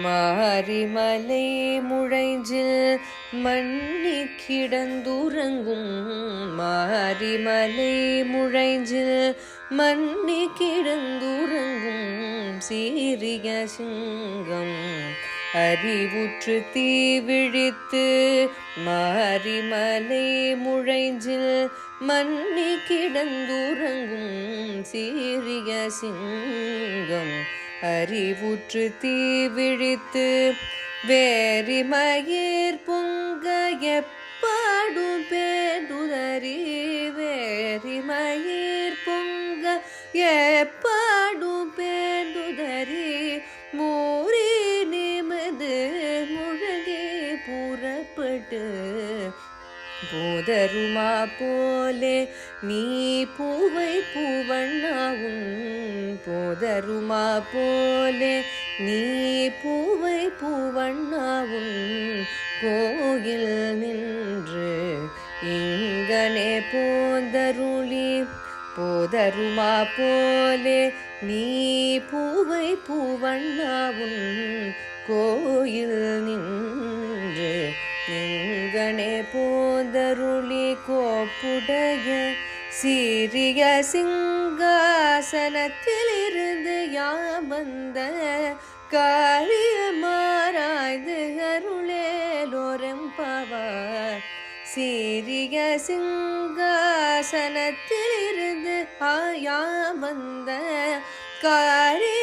மாரிமலை முழைஞ்சில் மண்ணி கிடந்துறங்கும் மாரிமலை முழைஞ்சில் மண்ணி கிடந்துறங்கும் சீரிய சிங்கம் அறிவுற்று தீவிழித்து மாரிமலை முழைஞ்சில் மண்ணி கிடந்துறங்கும் சீரிய சிங்கம் அறிவுற்று தீவிழித்து வேரிமயிர் பொங்க எப்பாடும் பேதுதறி வேரிமயிர் பொங்க எப்பாடும் பேதுதறி மூரி நிமது முழகே புறப்பட்டு போதருமா போலே நீ பூவை பூவண்ணாவும் போதருமா போலே நீ பூவை பூவண்ணாவும் கோயில் நின்று இங்கனே போதருளி போதருமா போலே நீ பூவை பூவண்ணாவும் கோயில் நின்று இங்கனே போதருளி கோப்புடைய சீரிய சிங்காசனத்திலிருந்து யாவந்த காரியமாராய்ந்து அருளேலோரெம்பவார் சீரிய சிங்காசனத்திலிருந்து யாவந்த காரிய